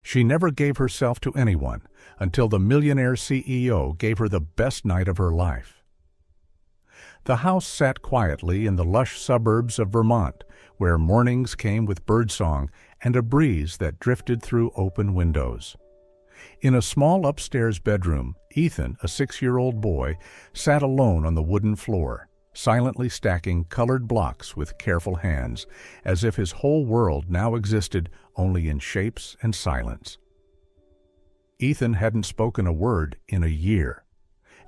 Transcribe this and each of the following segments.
She never gave herself to anyone until the Millionaire CEO gave her the best night of her life. The house sat quietly in the lush suburbs of Vermont, where mornings came with birdsong and a breeze that drifted through open windows. In a small upstairs bedroom, Ethan, a 6-year-old boy, sat alone on the wooden floor, silently stacking colored blocks with careful hands, as if his whole world now existed only in shapes and silence. Ethan hadn't spoken a word in a year.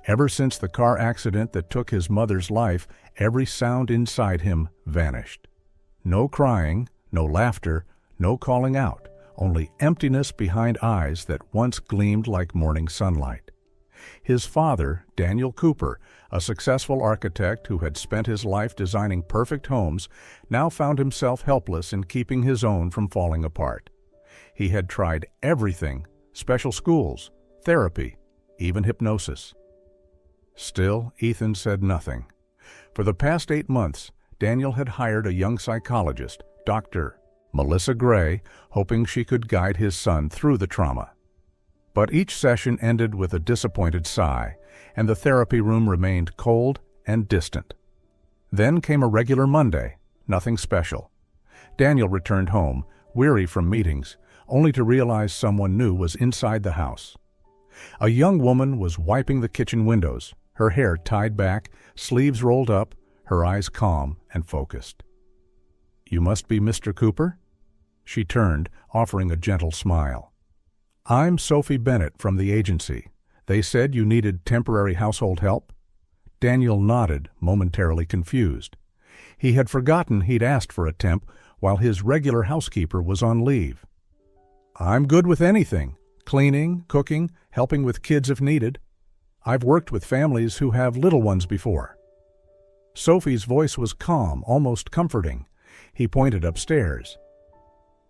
Ever since the car accident that took his mother's life, every sound inside him vanished. No crying, no laughter, no calling out, only emptiness behind eyes that once gleamed like morning sunlight. His father, Daniel Cooper, a successful architect who had spent his life designing perfect homes, now found himself helpless in keeping his own from falling apart. He had tried everything: special schools, therapy, even hypnosis. Still, Ethan said nothing. For the past 8 months, Daniel had hired a young psychologist, Dr. Melissa Gray, hoping she could guide his son through the trauma. But each session ended with a disappointed sigh, and the therapy room remained cold and distant. Then came a regular Monday, nothing special. Daniel returned home, weary from meetings, only to realize someone new was inside the house. A young woman was wiping the kitchen windows, her hair tied back, sleeves rolled up, her eyes calm and focused. "You must be Mr. Cooper?" She turned, offering a gentle smile. "I'm Sophie Bennett from the agency. They said you needed temporary household help?" Daniel nodded, momentarily confused. He had forgotten he'd asked for a temp while his regular housekeeper was on leave. "I'm good with anything. Cleaning, cooking, helping with kids if needed. I've worked with families who have little ones before." Sophie's voice was calm, almost comforting. He pointed upstairs.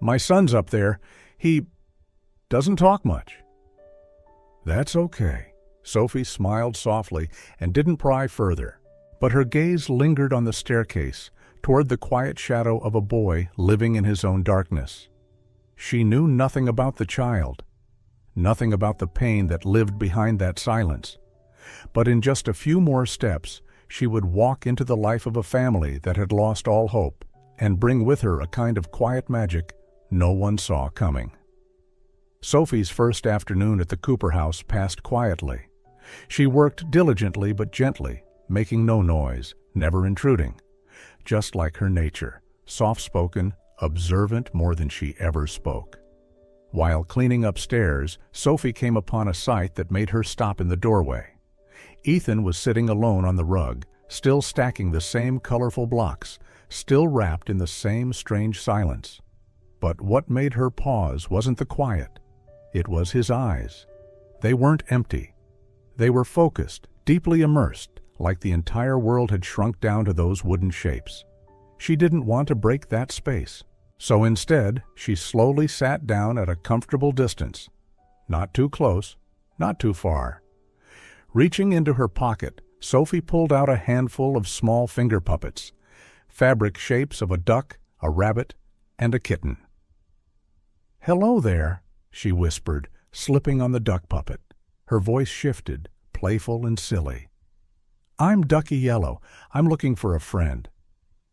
"My son's up there. He doesn't talk much." "That's okay." Sophie smiled softly and didn't pry further, but her gaze lingered on the staircase, toward the quiet shadow of a boy living in his own darkness. She knew nothing about the child, nothing about the pain that lived behind that silence. But in just a few more steps, she would walk into the life of a family that had lost all hope, and bring with her a kind of quiet magic no one saw coming. Sophie's first afternoon at the Cooper house passed quietly. She worked diligently but gently, making no noise, never intruding. Just like her nature, soft-spoken, observant more than she ever spoke. While cleaning upstairs, Sophie came upon a sight that made her stop in the doorway. Ethan was sitting alone on the rug, still stacking the same colorful blocks, still wrapped in the same strange silence. But what made her pause wasn't the quiet. It was his eyes. They weren't empty. They were focused, deeply immersed, like the entire world had shrunk down to those wooden shapes. She didn't want to break that space. So instead, she slowly sat down at a comfortable distance. Not too close, not too far. Reaching into her pocket, Sophie pulled out a handful of small finger puppets, fabric shapes of a duck, a rabbit, and a kitten. "Hello there," she whispered, slipping on the duck puppet. Her voice shifted, playful and silly. "I'm Ducky Yellow. I'm looking for a friend.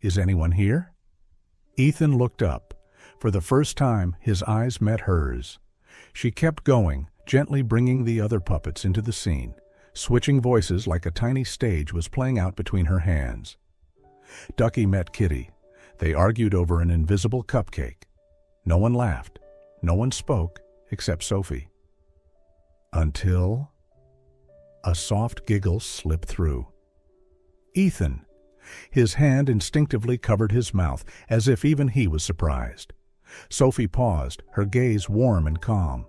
Is anyone here?" Ethan looked up. For the first time, his eyes met hers. She kept going, gently bringing the other puppets into the scene, switching voices like a tiny stage was playing out between her hands. Ducky met Kitty. They argued over an invisible cupcake. No one laughed. No one spoke, except Sophie. Until a soft giggle slipped through. "Ethan!" His hand instinctively covered his mouth, as if even he was surprised. Sophie paused, her gaze warm and calm.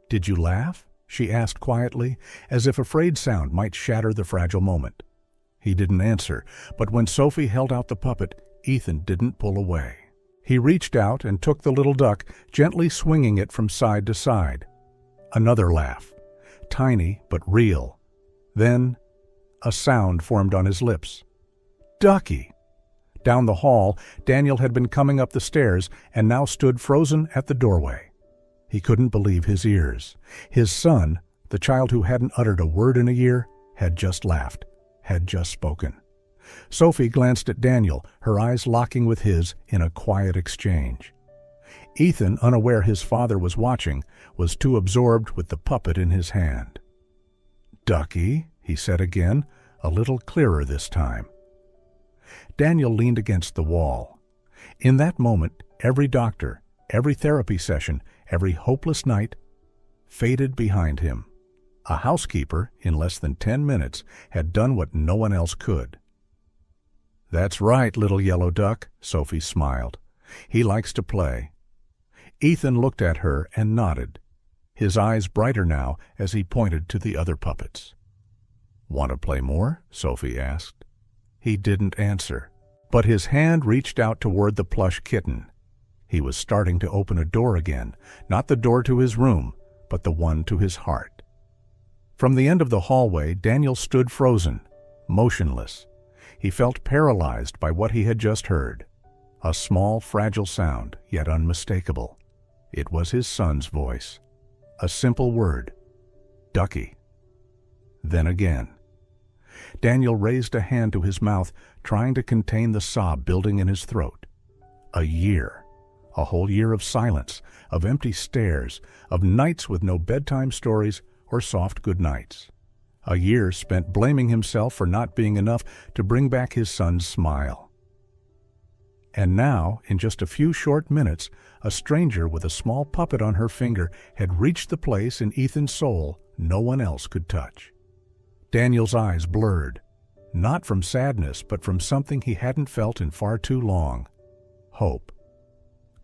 "Did you laugh?" she asked quietly, as if afraid sound might shatter the fragile moment. He didn't answer, but when Sophie held out the puppet, Ethan didn't pull away. He reached out and took the little duck, gently swinging it from side to side. Another laugh, tiny but real. Then a sound formed on his lips. "Ducky!" Down the hall, Daniel had been coming up the stairs and now stood frozen at the doorway. He couldn't believe his ears. His son, the child who hadn't uttered a word in a year, had just laughed, had just spoken. Sophie glanced at Daniel, her eyes locking with his in a quiet exchange. Ethan, unaware his father was watching, was too absorbed with the puppet in his hand. "Ducky," he said again, a little clearer this time. Daniel leaned against the wall. In that moment, every doctor, every therapy session, every hopeless night faded behind him. A housekeeper, in less than 10 minutes, had done what no one else could. "That's right, little yellow duck," Sophie smiled. "He likes to play." Ethan looked at her and nodded, his eyes brighter now as he pointed to the other puppets. "Want to play more?" Sophie asked. He didn't answer, but his hand reached out toward the plush kitten. He was starting to open a door again, not the door to his room, but the one to his heart. From the end of the hallway, Daniel stood frozen, motionless. He felt paralyzed by what he had just heard. A small, fragile sound, yet unmistakable. It was his son's voice. A simple word. "Ducky." Then again. Daniel raised a hand to his mouth, trying to contain the sob building in his throat. A year. A whole year of silence, of empty stares, of nights with no bedtime stories or soft good nights. A year spent blaming himself for not being enough to bring back his son's smile. And now, in just a few short minutes, a stranger with a small puppet on her finger had reached the place in Ethan's soul no one else could touch. Daniel's eyes blurred, not from sadness, but from something he hadn't felt in far too long. Hope.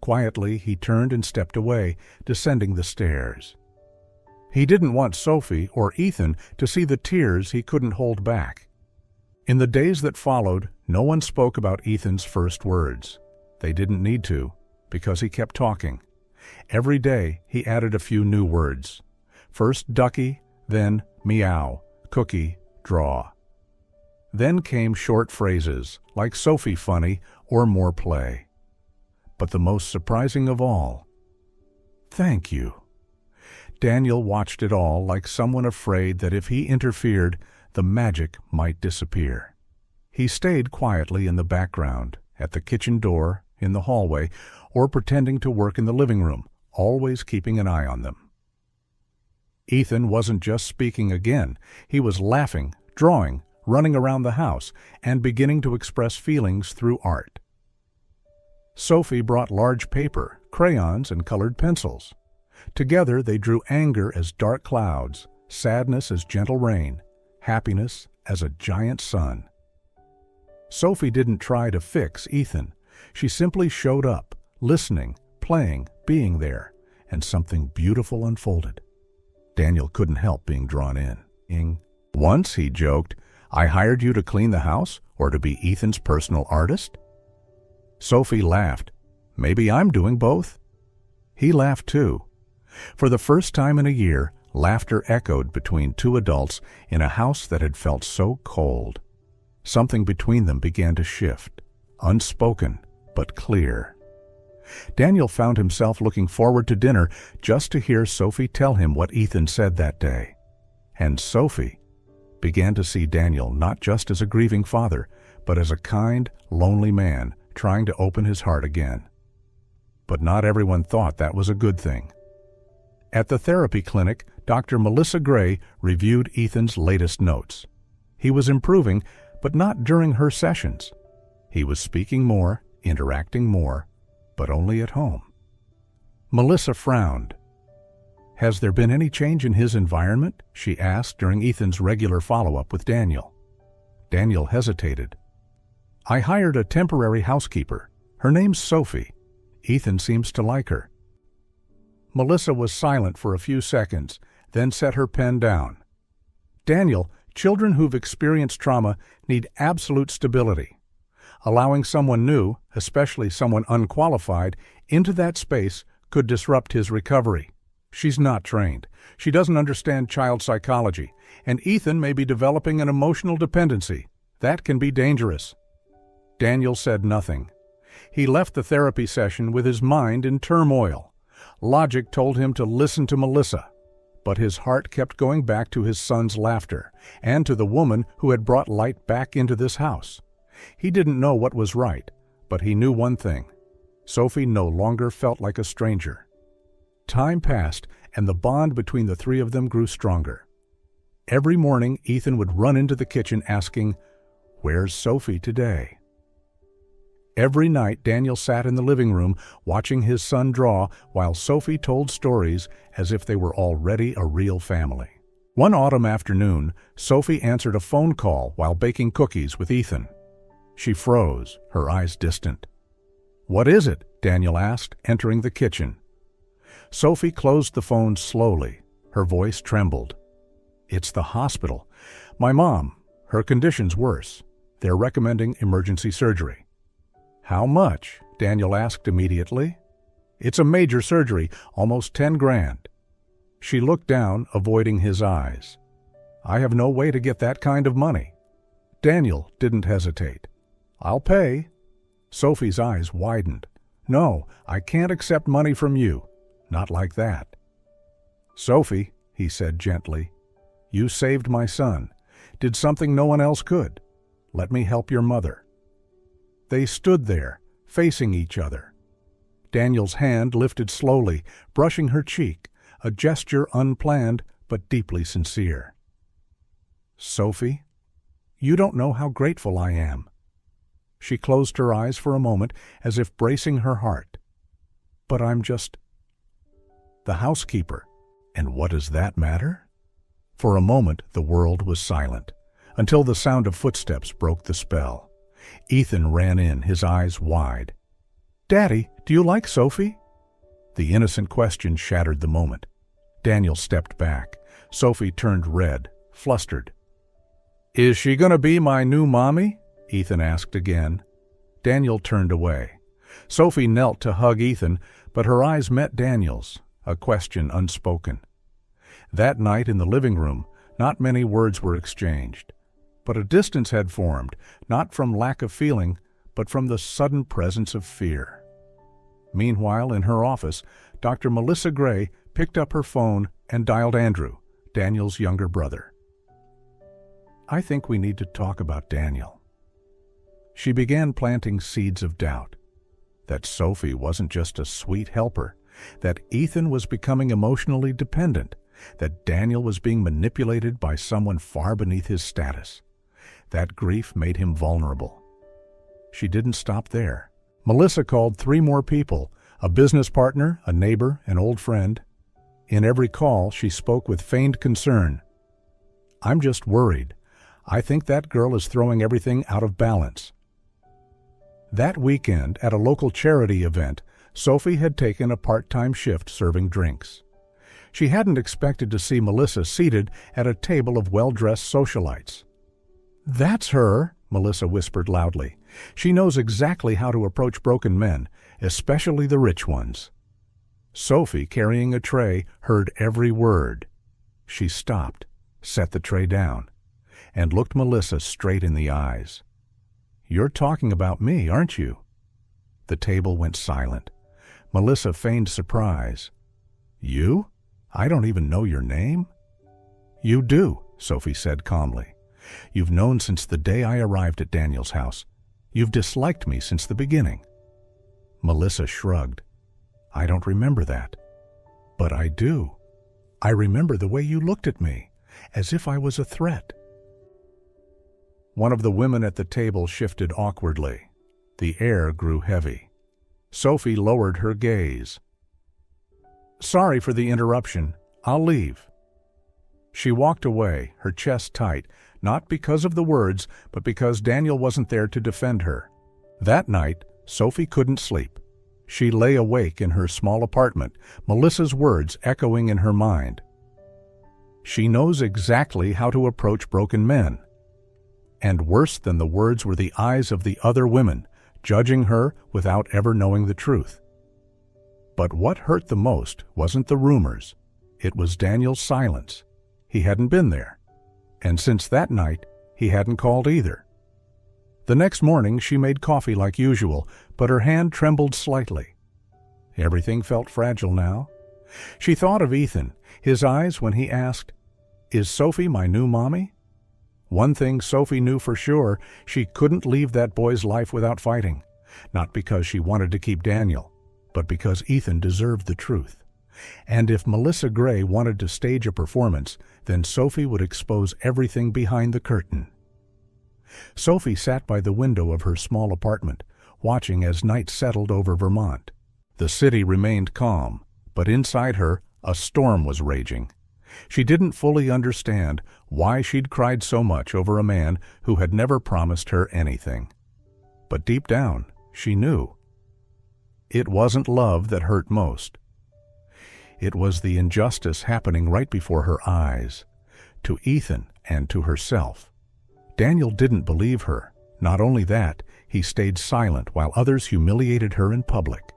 Quietly, he turned and stepped away, descending the stairs. He didn't want Sophie or Ethan to see the tears he couldn't hold back. In the days that followed, no one spoke about Ethan's first words. They didn't need to, because he kept talking. Every day, he added a few new words. First ducky, then meow, cookie, draw. Then came short phrases, like Sophie funny or more play. But the most surprising of all, thank you. Daniel watched it all like someone afraid that if he interfered, the magic might disappear. He stayed quietly in the background, at the kitchen door, in the hallway, or pretending to work in the living room, always keeping an eye on them. Ethan wasn't just speaking again. He was laughing, drawing, running around the house, and beginning to express feelings through art. Sophie brought large paper, crayons, and colored pencils. Together they drew anger as dark clouds, sadness as gentle rain, happiness as a giant sun. Sophie didn't try to fix Ethan. She simply showed up, listening, playing, being there, and something beautiful unfolded. Daniel couldn't help being drawn in. Once, he joked, "I hired you to clean the house or to be Ethan's personal artist?" Sophie laughed. "Maybe I'm doing both." He laughed too. For the first time in a year, laughter echoed between two adults in a house that had felt so cold. Something between them began to shift, unspoken but clear. Daniel found himself looking forward to dinner just to hear Sophie tell him what Ethan said that day. And Sophie began to see Daniel not just as a grieving father, but as a kind, lonely man trying to open his heart again. But not everyone thought that was a good thing. At the therapy clinic, Dr. Melissa Gray reviewed Ethan's latest notes. He was improving, but not during her sessions. He was speaking more, interacting more, but only at home. Melissa frowned. "Has there been any change in his environment?" she asked during Ethan's regular follow-up with Daniel. Daniel hesitated. "I hired a temporary housekeeper. Her name's Sophie. Ethan seems to like her." Melissa was silent for a few seconds, then set her pen down. "Daniel, children who've experienced trauma need absolute stability. Allowing someone new, especially someone unqualified, into that space could disrupt his recovery. She's not trained. She doesn't understand child psychology, and Ethan may be developing an emotional dependency. That can be dangerous." Daniel said nothing. He left the therapy session with his mind in turmoil. Logic told him to listen to Melissa, but his heart kept going back to his son's laughter and to the woman who had brought light back into this house. He didn't know what was right, but he knew one thing. Sophie no longer felt like a stranger. Time passed, and the bond between the three of them grew stronger. Every morning, Ethan would run into the kitchen asking, "Where's Sophie today?" Every night, Daniel sat in the living room watching his son draw while Sophie told stories as if they were already a real family. One autumn afternoon, Sophie answered a phone call while baking cookies with Ethan. She froze, her eyes distant. "What is it?" Daniel asked, entering the kitchen. Sophie closed the phone slowly. Her voice trembled. "It's the hospital. My mom. Her condition's worse. They're recommending emergency surgery." "How much?" Daniel asked immediately. "It's a major surgery, almost 10 grand. She looked down, avoiding his eyes. "I have no way to get that kind of money." Daniel didn't hesitate. "I'll pay." Sophie's eyes widened. "No, I can't accept money from you. Not like that." "Sophie," he said gently, "you saved my son. Did something no one else could. Let me help your mother." They stood there, facing each other. Daniel's hand lifted slowly, brushing her cheek, a gesture unplanned but deeply sincere. "Sophie, you don't know how grateful I am." She closed her eyes for a moment as if bracing her heart. "But I'm just the housekeeper. And what does that matter?" For a moment the world was silent, until the sound of footsteps broke the spell. Ethan ran in, his eyes wide. "Daddy, do you like Sophie?" The innocent question shattered the moment. Daniel stepped back. Sophie turned red, flustered. "Is she gonna be my new mommy?" Ethan asked again. Daniel turned away. Sophie knelt to hug Ethan, but her eyes met Daniel's, a question unspoken. That night in the living room, not many words were exchanged. But a distance had formed, not from lack of feeling, but from the sudden presence of fear. Meanwhile, in her office, Dr. Melissa Gray picked up her phone and dialed Andrew, Daniel's younger brother. "I think we need to talk about Daniel." She began planting seeds of doubt. That Sophie wasn't just a sweet helper, that Ethan was becoming emotionally dependent, that Daniel was being manipulated by someone far beneath his status. That grief made him vulnerable. She didn't stop there. Melissa called 3 more people, a business partner, a neighbor, an old friend. In every call, she spoke with feigned concern. "I'm just worried. I think that girl is throwing everything out of balance." That weekend, at a local charity event, Sophie had taken a part-time shift serving drinks. She hadn't expected to see Melissa seated at a table of well-dressed socialites. "That's her," Melissa whispered loudly. "She knows exactly how to approach broken men, especially the rich ones." Sophie, carrying a tray, heard every word. She stopped, set the tray down, and looked Melissa straight in the eyes. "You're talking about me, aren't you?" The table went silent. Melissa feigned surprise. "You? I don't even know your name." "You do," Sophie said calmly. "You've known since the day I arrived at Daniel's house. You've disliked me since the beginning." Melissa shrugged. "I don't remember that." "But I do. I remember the way you looked at me, as if I was a threat." One of the women at the table shifted awkwardly. The air grew heavy. Sophie lowered her gaze. "Sorry for the interruption. I'll leave." She walked away, her chest tight, not because of the words, but because Daniel wasn't there to defend her. That night, Sophie couldn't sleep. She lay awake in her small apartment, Melissa's words echoing in her mind. She knows exactly how to approach broken men. And worse than the words were the eyes of the other women, judging her without ever knowing the truth. But what hurt the most wasn't the rumors. It was Daniel's silence. He hadn't been there. And since that night, he hadn't called either. The next morning, she made coffee like usual, but her hand trembled slightly. Everything felt fragile now. She thought of Ethan, his eyes when he asked, "Is Sophie my new mommy?" One thing Sophie knew for sure, she couldn't leave that boy's life without fighting. Not because she wanted to keep Daniel, but because Ethan deserved the truth. And if Melissa Gray wanted to stage a performance, then Sophie would expose everything behind the curtain. Sophie sat by the window of her small apartment, watching as night settled over Vermont. The city remained calm, but inside her, a storm was raging. She didn't fully understand why she'd cried so much over a man who had never promised her anything. But deep down, she knew. It wasn't love that hurt most. It was the injustice happening right before her eyes, to Ethan and to herself. Daniel didn't believe her. Not only that, he stayed silent while others humiliated her in public.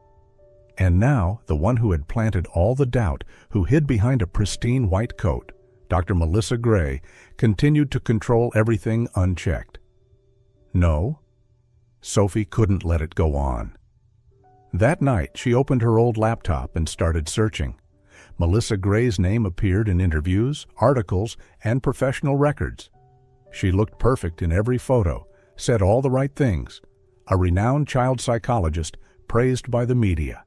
And now, the one who had planted all the doubt, who hid behind a pristine white coat, Dr. Melissa Gray, continued to control everything unchecked. No, Sophie couldn't let it go on. That night, she opened her old laptop and started searching. Melissa Gray's name appeared in interviews, articles, and professional records. She looked perfect in every photo, said all the right things, a renowned child psychologist praised by the media.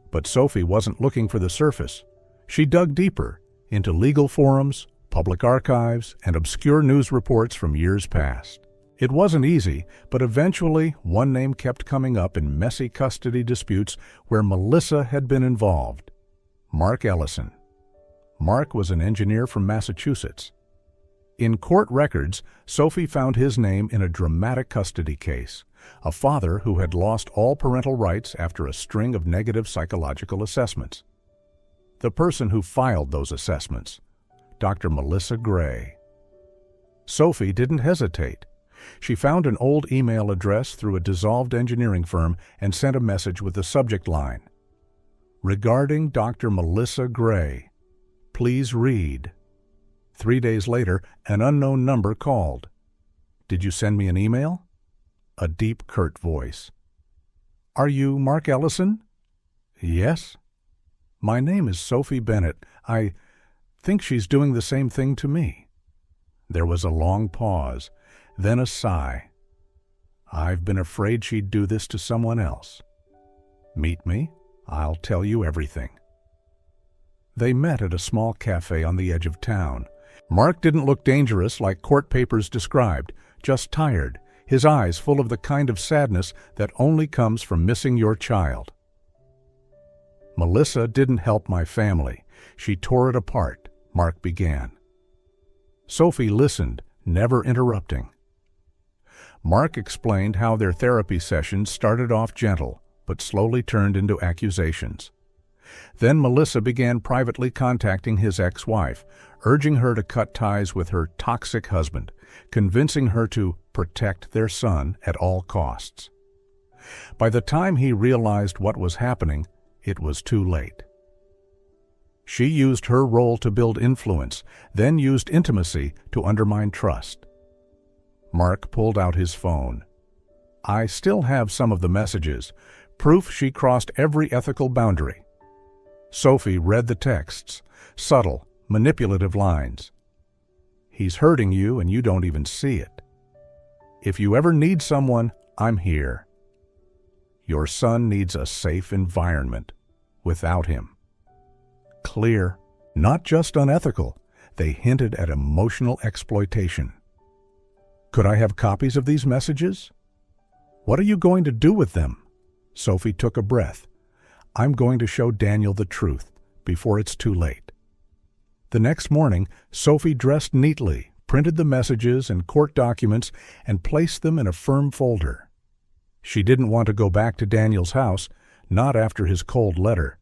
But Sophie wasn't looking for the surface. She dug deeper into legal forums, public archives, and obscure news reports from years past. It wasn't easy, but eventually one name kept coming up in messy custody disputes where Melissa had been involved. Mark Ellison. Mark was an engineer from Massachusetts. In court records, Sophie found his name in a dramatic custody case, a father who had lost all parental rights after a string of negative psychological assessments. The person who filed those assessments, Dr. Melissa Gray. Sophie didn't hesitate. She found an old email address through a dissolved engineering firm and sent a message with the subject line, "Regarding Dr. Melissa Gray, please read." 3 days later, an unknown number called. "Did you send me an email?" A deep, curt voice. "Are you Mark Ellison?" "Yes." "My name is Sophie Bennett. I think she's doing the same thing to me." There was a long pause, then a sigh. "I've been afraid she'd do this to someone else." "Meet me. I'll tell you everything." They met at a small cafe on the edge of town. Mark didn't look dangerous like court papers described, just tired, his eyes full of the kind of sadness that only comes from missing your child. "Melissa didn't help my family. She tore it apart," Mark began. Sophie listened, never interrupting. Mark explained how their therapy sessions started off gentle, but slowly turned into accusations. Then Melissa began privately contacting his ex-wife, urging her to cut ties with her toxic husband, convincing her to protect their son at all costs. By the time he realized what was happening, it was too late. She used her role to build influence, then used intimacy to undermine trust. Mark pulled out his phone. "I still have some of the messages, proof she crossed every ethical boundary." Sophie read the texts, subtle, manipulative lines. "He's hurting you and you don't even see it. If you ever need someone, I'm here. Your son needs a safe environment without him." Clear, not just unethical, they hinted at emotional exploitation. "Could I have copies of these messages?" "What are you going to do with them?" Sophie took a breath. "I'm going to show Daniel the truth before it's too late." The next morning, Sophie dressed neatly, printed the messages and court documents, and placed them in a firm folder. She didn't want to go back to Daniel's house, not after his cold letter.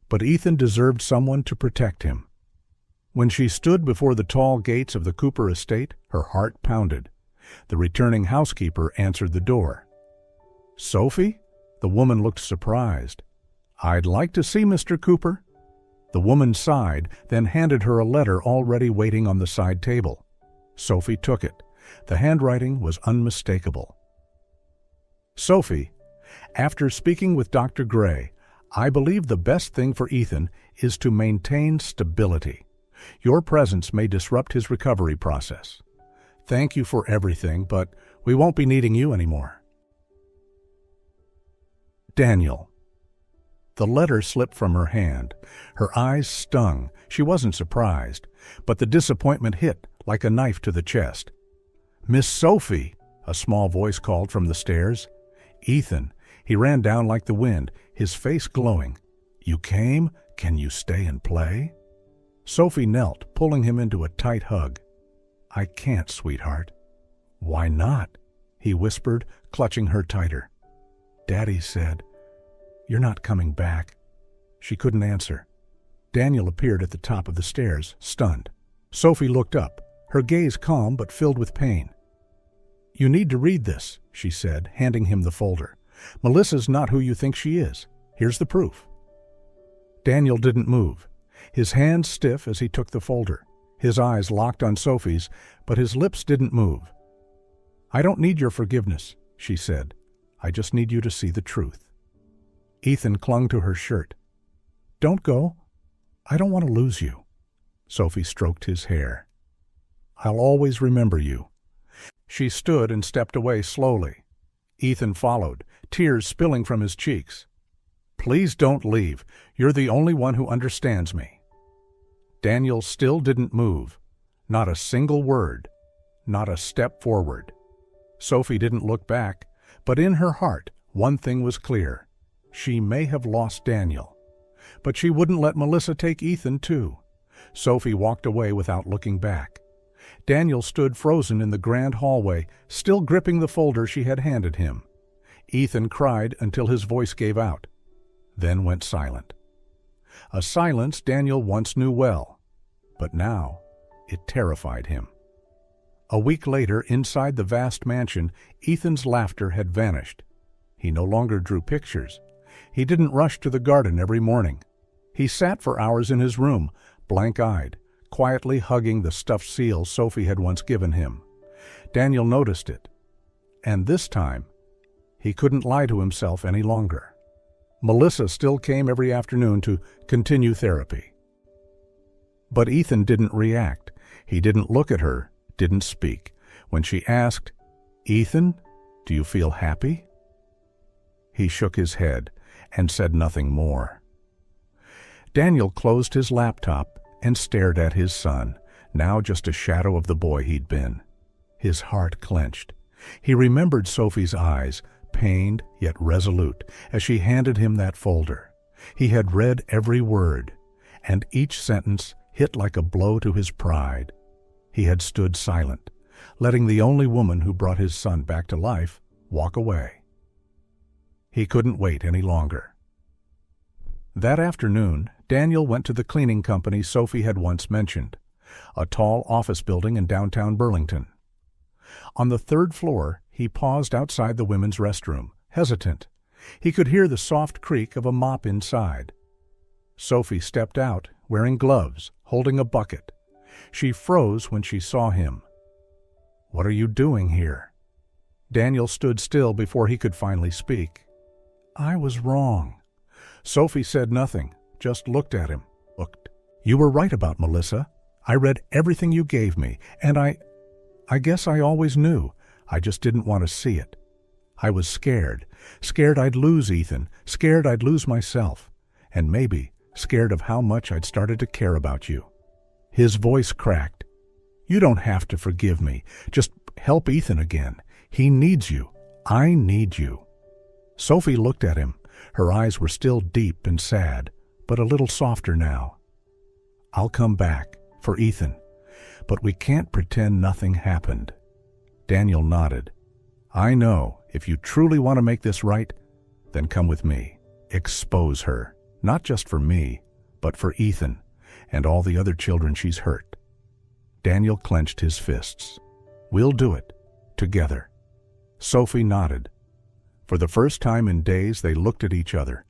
But Ethan deserved someone to protect him. When she stood before the tall gates of the Cooper estate, her heart pounded. The returning housekeeper answered the door. "Sophie?" The woman looked surprised. "I'd like to see Mr. Cooper." The woman sighed, then handed her a letter already waiting on the side table. Sophie took it. The handwriting was unmistakable. "Sophie, after speaking with Dr. Gray, I believe the best thing for Ethan is to maintain stability. Your presence may disrupt his recovery process. Thank you for everything, but we won't be needing you anymore. Daniel. The letter slipped from her hand. Her eyes stung. She wasn't surprised, but the disappointment hit like a knife to the chest. "Miss Sophie," a small voice called from the stairs. Ethan. He ran down like the wind, his face glowing. "You came? Can you stay and play?" Sophie knelt, pulling him into a tight hug. "I can't, sweetheart." "Why not?" he whispered, clutching her tighter. "Daddy said, you're not coming back." She couldn't answer. Daniel appeared at the top of the stairs, stunned. Sophie looked up, her gaze calm but filled with pain. "You need to read this," she said, handing him the folder. "Melissa's not who you think she is. Here's the proof." Daniel didn't move, his hands stiff as he took the folder. His eyes locked on Sophie's, but his lips didn't move. "I don't need your forgiveness," she said. "I just need you to see the truth." Ethan clung to her shirt. "Don't go. I don't want to lose you." Sophie stroked his hair. "I'll always remember you." She stood and stepped away slowly. Ethan followed, tears spilling from his cheeks. "Please don't leave. You're the only one who understands me." Daniel still didn't move. Not a single word. Not a step forward. Sophie didn't look back, but in her heart, one thing was clear. She may have lost Daniel, but she wouldn't let Melissa take Ethan too. Sophie walked away without looking back. Daniel stood frozen in the grand hallway, still gripping the folder she had handed him. Ethan cried until his voice gave out, then went silent. A silence Daniel once knew well, but now it terrified him. A week later, inside the vast mansion, Ethan's laughter had vanished. He no longer drew pictures. He didn't rush to the garden every morning. He sat for hours in his room, blank-eyed, quietly hugging the stuffed seal Sophie had once given him. Daniel noticed it. And this time, he couldn't lie to himself any longer. Melissa still came every afternoon to continue therapy. But Ethan didn't react. He didn't look at her, didn't speak. When she asked, "Ethan, do you feel happy?" He shook his head and said nothing more. Daniel closed his laptop and stared at his son, now just a shadow of the boy he'd been. His heart clenched. He remembered Sophie's eyes, pained yet resolute, as she handed him that folder. He had read every word, and each sentence hit like a blow to his pride. He had stood silent, letting the only woman who brought his son back to life walk away. He couldn't wait any longer. That afternoon, Daniel went to the cleaning company Sophie had once mentioned, a tall office building in downtown Burlington. On the third floor, he paused outside the women's restroom, hesitant. He could hear the soft creak of a mop inside. Sophie stepped out, wearing gloves, holding a bucket. She froze when she saw him. "What are you doing here?" Daniel stood still before he could finally speak. "I was wrong." Sophie said nothing, just looked at him. "Looked. You were right about Melissa. I read everything you gave me, and I guess I always knew. I just didn't want to see it. I was scared. Scared I'd lose Ethan. Scared I'd lose myself. And maybe scared of how much I'd started to care about you." His voice cracked. "You don't have to forgive me. Just help Ethan again. He needs you. I need you." Sophie looked at him. Her eyes were still deep and sad, but a little softer now. "I'll come back, for Ethan. But we can't pretend nothing happened." Daniel nodded. "I know. If you truly want to make this right, then come with me. Expose her. Not just for me, but for Ethan and all the other children she's hurt." Daniel clenched his fists. "We'll do it. Together." Sophie nodded. For the first time in days, they looked at each other,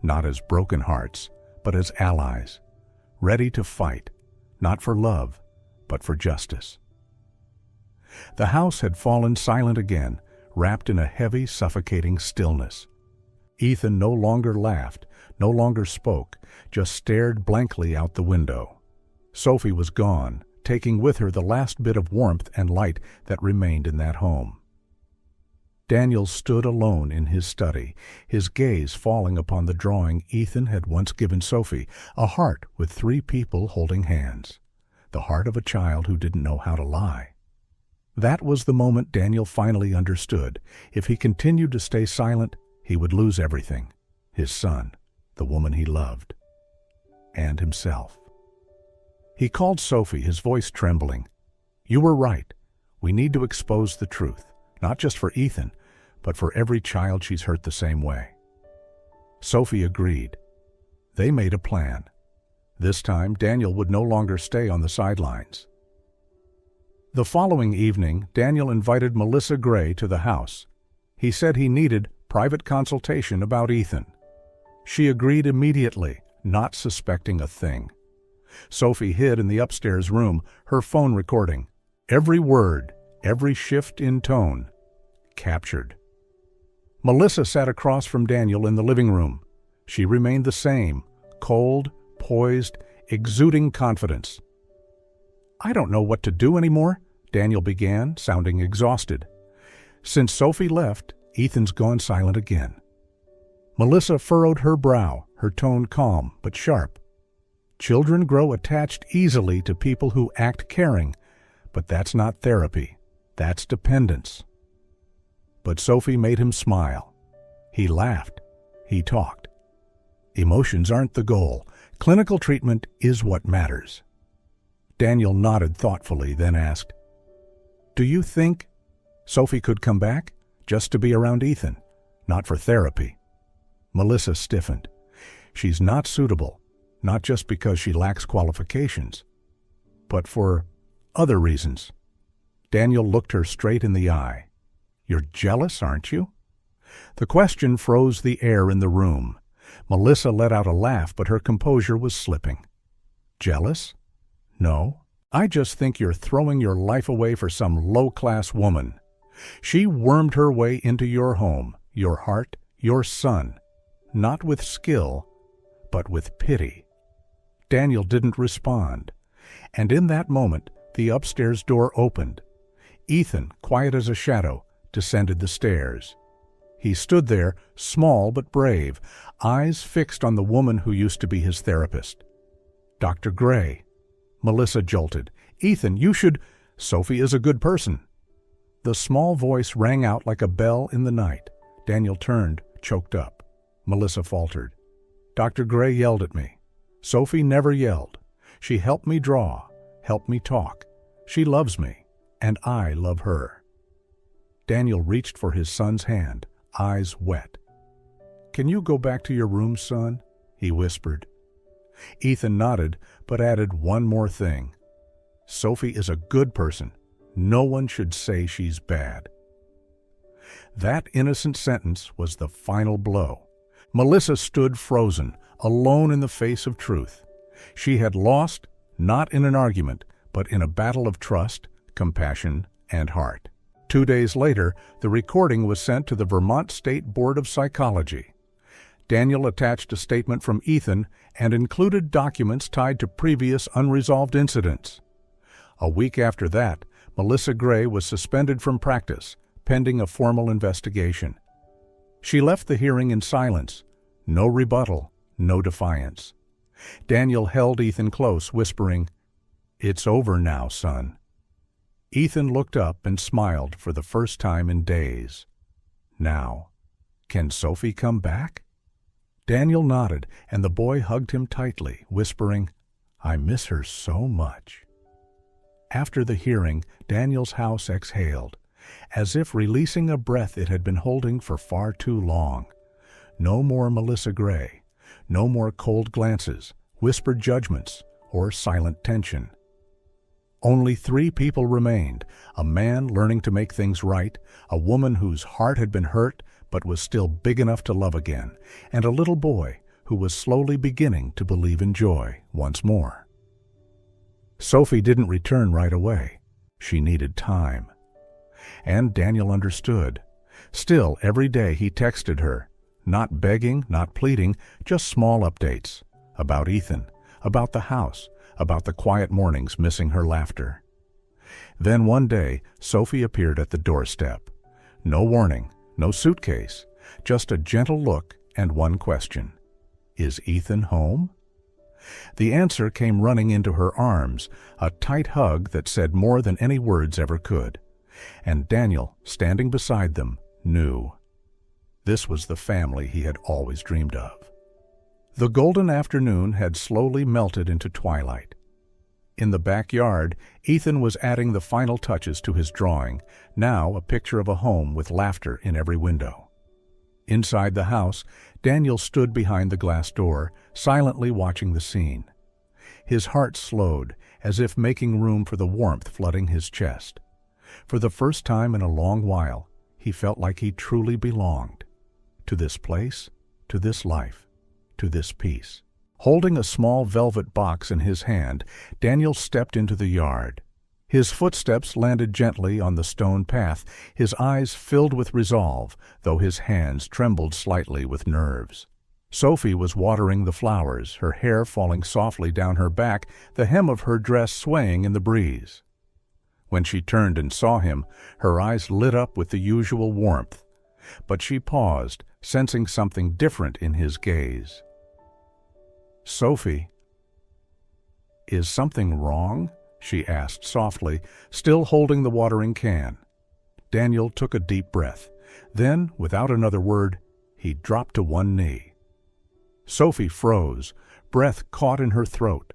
not as broken hearts, but as allies, ready to fight, not for love, but for justice. The house had fallen silent again, wrapped in a heavy, suffocating stillness. Ethan no longer laughed, no longer spoke, just stared blankly out the window. Sophie was gone, taking with her the last bit of warmth and light that remained in that home. Daniel stood alone in his study, his gaze falling upon the drawing Ethan had once given Sophie, a heart with 3 people holding hands, the heart of a child who didn't know how to lie. That was the moment Daniel finally understood. If he continued to stay silent, he would lose everything: his son, the woman he loved, and himself. He called Sophie, his voice trembling. "You were right. We need to expose the truth, not just for Ethan, but for every child she's hurt the same way." Sophie agreed. They made a plan. This time, Daniel would no longer stay on the sidelines. The following evening, Daniel invited Melissa Gray to the house. He said he needed private consultation about Ethan. She agreed immediately, not suspecting a thing. Sophie hid in the upstairs room, her phone recording. Every word, every shift in tone, captured. Melissa sat across from Daniel in the living room. She remained the same, cold, poised, exuding confidence. "I don't know what to do anymore," Daniel began, sounding exhausted. "Since Sophie left, Ethan's gone silent again." Melissa furrowed her brow, her tone calm but sharp. "Children grow attached easily to people who act caring, but that's not therapy. That's dependence." But Sophie made him smile. He laughed. He talked. "Emotions aren't the goal. Clinical treatment is what matters." Daniel nodded thoughtfully, then asked, "Do you think Sophie could come back, just to be around Ethan, not for therapy?" Melissa stiffened. "She's not suitable, not just because she lacks qualifications, but for other reasons." Daniel looked her straight in the eye. "You're jealous, aren't you?" The question froze the air in the room. Melissa let out a laugh, but her composure was slipping. "Jealous? No. I just think you're throwing your life away for some low-class woman. She wormed her way into your home, your heart, your son, not with skill, but with pity." Daniel didn't respond, and in that moment the upstairs door opened. Ethan, quiet as a shadow, descended the stairs. He stood there, small but brave, eyes fixed on the woman who used to be his therapist. "Dr. Gray." Melissa jolted. "Ethan, you should—" "Sophie is a good person." The small voice rang out like a bell in the night. Daniel turned, choked up. Melissa faltered. "Dr. Gray yelled at me. Sophie never yelled. She helped me draw, helped me talk. She loves me, and I love her." Daniel reached for his son's hand, eyes wet. "Can you go back to your room, son?" he whispered. Ethan nodded, but added one more thing. "Sophie is a good person. No one should say she's bad." That innocent sentence was the final blow. Melissa stood frozen, alone in the face of truth. She had lost, not in an argument, but in a battle of trust, compassion, and heart. 2 days later, the recording was sent to the Vermont State Board of Psychology. Daniel attached a statement from Ethan and included documents tied to previous unresolved incidents. A week after that, Melissa Gray was suspended from practice, pending a formal investigation. She left the hearing in silence. No rebuttal, no defiance. Daniel held Ethan close, whispering, "It's over now, son." Ethan looked up and smiled for the first time in days. "Now, can Sophie come back?" Daniel nodded, and the boy hugged him tightly, whispering, "I miss her so much." After the hearing, Daniel's house exhaled, as if releasing a breath it had been holding for far too long. No more Melissa Gray, no more cold glances, whispered judgments, or silent tension. Only 3 people remained: a man learning to make things right, a woman whose heart had been hurt but was still big enough to love again, and a little boy who was slowly beginning to believe in joy once more. Sophie didn't return right away. She needed time. And Daniel understood. Still, every day he texted her, Not begging, not pleading, just small updates. About Ethan, about the house, about the quiet mornings missing her laughter. Then one day, Sophie appeared at the doorstep. No warning, no suitcase, just a gentle look and one question. Is Ethan home? The answer came running into her arms, a tight hug that said more than any words ever could. And Daniel, standing beside them, knew. This was the family he had always dreamed of. The golden afternoon had slowly melted into twilight. In the backyard, Ethan was adding the final touches to his drawing, now a picture of a home with laughter in every window. Inside the house, Daniel stood behind the glass door, silently watching the scene. His heart slowed, as if making room for the warmth flooding his chest. For the first time in a long while, he felt like he truly belonged. To this place, to this life, to this peace. Holding a small velvet box in his hand, Daniel stepped into the yard. His footsteps landed gently on the stone path, his eyes filled with resolve, though his hands trembled slightly with nerves. Sophie was watering the flowers, her hair falling softly down her back, the hem of her dress swaying in the breeze. When she turned and saw him, her eyes lit up with the usual warmth. But she paused, sensing something different in his gaze. "Sophie, is something wrong?" she asked softly, still holding the watering can. Daniel took a deep breath. Then, without another word, he dropped to one knee. Sophie froze, breath caught in her throat.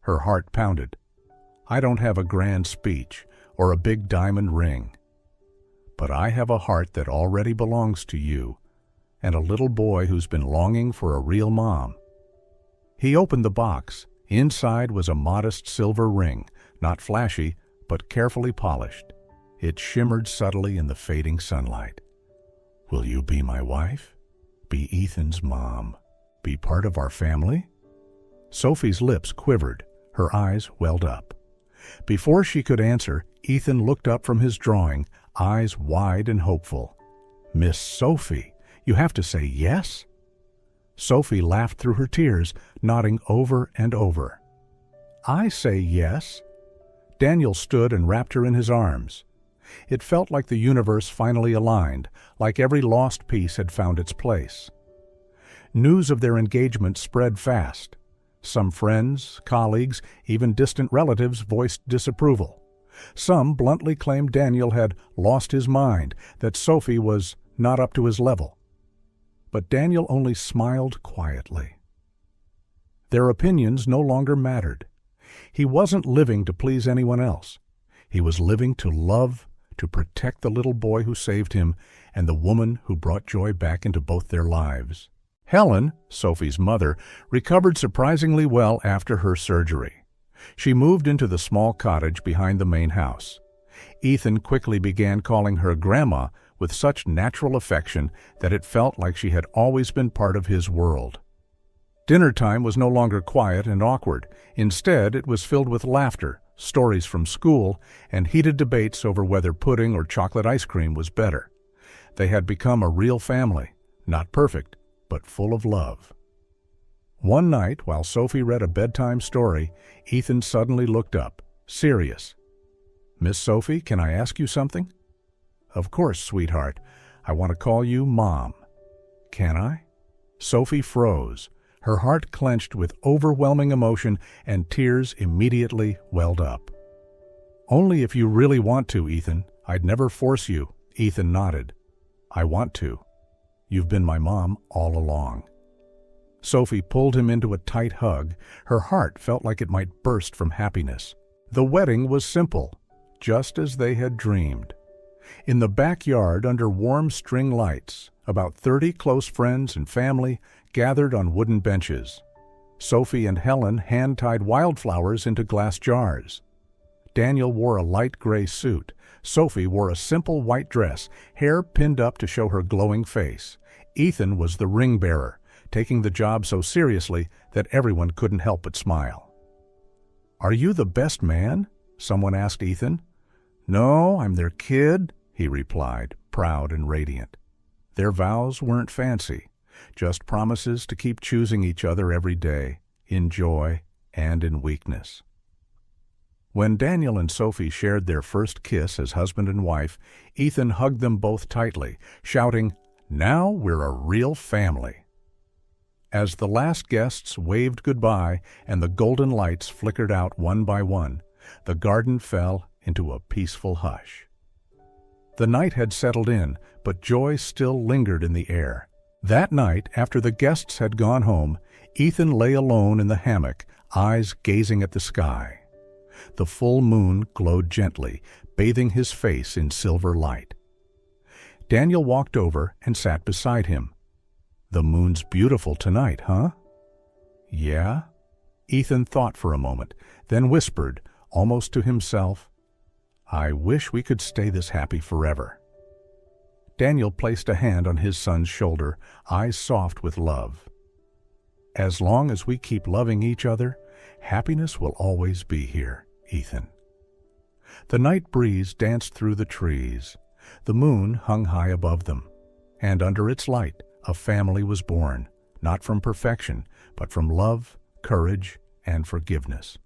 Her heart pounded. "I don't have a grand speech or a big diamond ring, but I have a heart that already belongs to you, and a little boy who's been longing for a real mom." He opened the box. Inside was a modest silver ring, not flashy, but carefully polished. It shimmered subtly in the fading sunlight. "Will you be my wife? Be Ethan's mom? Be part of our family?" Sophie's lips quivered, her eyes welled up. Before she could answer, Ethan looked up from his drawing, eyes wide and hopeful. "Miss Sophie, you have to say yes?" Sophie laughed through her tears, nodding over and over. "I say yes." Daniel stood and wrapped her in his arms. It felt like the universe finally aligned, like every lost piece had found its place. News of their engagement spread fast. Some friends, colleagues, even distant relatives voiced disapproval. Some bluntly claimed Daniel had lost his mind, that Sophie was not up to his level. But Daniel only smiled quietly. Their opinions no longer mattered. He wasn't living to please anyone else. He was living to love, to protect the little boy who saved him, and the woman who brought joy back into both their lives. Helen, Sophie's mother, recovered surprisingly well after her surgery. She moved into the small cottage behind the main house. Ethan quickly began calling her Grandma with such natural affection that it felt like she had always been part of his world. Dinner time was no longer quiet and awkward. Instead, it was filled with laughter, stories from school, and heated debates over whether pudding or chocolate ice cream was better. They had become a real family, not perfect, but full of love. One night, while Sophie read a bedtime story, Ethan suddenly looked up, serious. "Miss Sophie, can I ask you something?" "Of course, sweetheart. I want to call you Mom." "Can I?" Sophie froze. Her heart clenched with overwhelming emotion, and tears immediately welled up. "Only if you really want to, Ethan. I'd never force you." Ethan nodded. "I want to. You've been my mom all along." Sophie pulled him into a tight hug. Her heart felt like it might burst from happiness. The wedding was simple, just as they had dreamed. In the backyard, under warm string lights, about 30 close friends and family gathered on wooden benches. Sophie and Helen hand-tied wildflowers into glass jars. Daniel wore a light gray suit. Sophie wore a simple white dress, hair pinned up to show her glowing face. Ethan was the ring bearer, taking the job so seriously that everyone couldn't help but smile. "Are you the best man?" someone asked Ethan. "No, I'm their kid," he replied, proud and radiant. Their vows weren't fancy. just promises to keep choosing each other every day, in joy and in weakness. When Daniel and Sophie shared their first kiss as husband and wife, Ethan hugged them both tightly, shouting, "Now we're a real family." As the last guests waved goodbye and the golden lights flickered out one by one, the garden fell into a peaceful hush. The night had settled in, but joy still lingered in the air. That night, after the guests had gone home, Ethan lay alone in the hammock, eyes gazing at the sky. The full moon glowed gently, bathing his face in silver light. Daniel walked over and sat beside him. "The moon's beautiful tonight, huh?" "Yeah?" Ethan thought for a moment, then whispered, almost to himself, "I wish we could stay this happy forever." Daniel placed a hand on his son's shoulder, eyes soft with love. "As long as we keep loving each other, happiness will always be here, Ethan." The night breeze danced through the trees. The moon hung high above them, and under its light, a family was born, not from perfection, but from love, courage, and forgiveness.